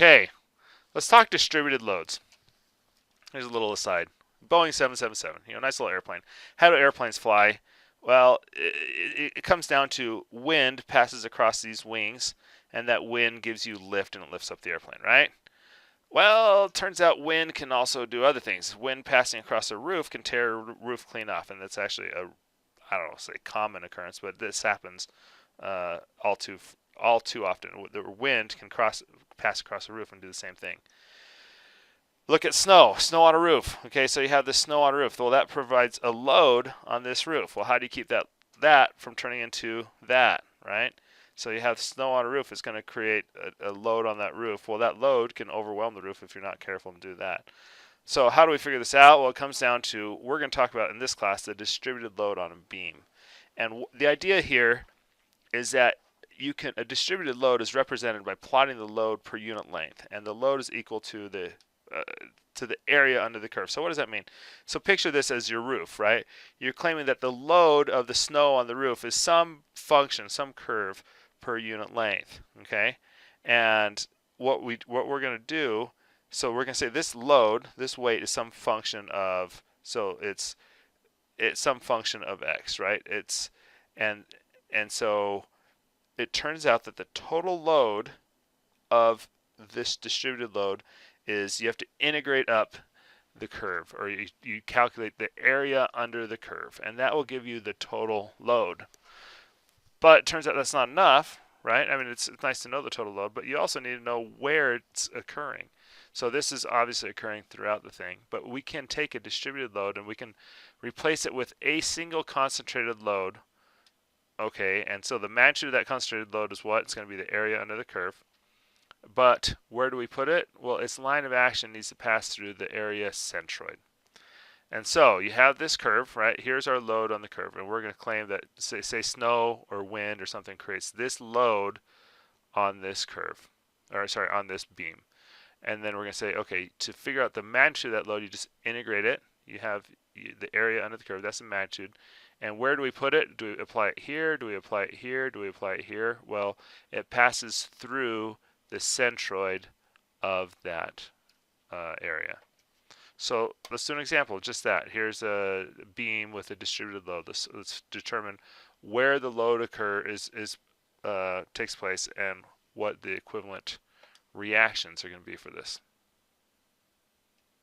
Okay, let's talk distributed loads. Here's a little aside. Boeing 777, nice little airplane. How do airplanes fly? Well, it comes down to wind passes across these wings, and that wind gives you lift and it lifts up the airplane, right? Well, it turns out wind can also do other things. Wind passing across a roof can tear a roof clean off, and that's actually I don't know, say common occurrence, but this happens uh, all too all too often. The wind can pass across a roof and do the same thing. Look at snow on a roof. Okay, so you have this snow on a roof. Well, that provides a load on this roof. Well, how do you keep that from turning into that, right? So you have snow on a roof. It's going to create a load on that roof. Well, that load can overwhelm the roof if you're not careful and do that. So how do we figure this out? Well, it comes down to, we're going to talk about in this class the distributed load on a beam. And the idea here is that a distributed load is represented by plotting the load per unit length, and the load is equal uh, to the area under the curve. So what does that mean? So picture this as your roof, right? You're claiming that the load of the snow on the roof is some function, some curve per unit length, okay? And what we're going to do, so we're going to say this load, this weight is some function of, so it's some function of x, right? And so it turns out that the total load of this distributed load is, you have to integrate up the curve, or you calculate the area under the curve, and that will give you the total load. But it turns out that's not enough, right? I mean, it's nice to know the total load, but you also need to know where it's occurring. So this is obviously occurring throughout the thing, but we can take a distributed load and we can replace it with a single concentrated load. Okay, and so the magnitude of that concentrated load is what? It's going to be the area under the curve. But where do we put it? Well, its line of action needs to pass through the area centroid. And so you have this curve, right? Here's our load on the curve, and we're going to claim that, say snow or wind or something creates this load on this curve, or sorry, on this beam. And then we're going to say, okay, to figure out the magnitude of that load, you just integrate it. You have the area under the curve, that's the magnitude. And where do we put it? Do we apply it here? Do we apply it here? Do we apply it here? Well, it passes through the centroid of that area. So let's do an example of just that. Here's a beam with a distributed load. Let's determine where the load takes place and what the equivalent reactions are going to be for this.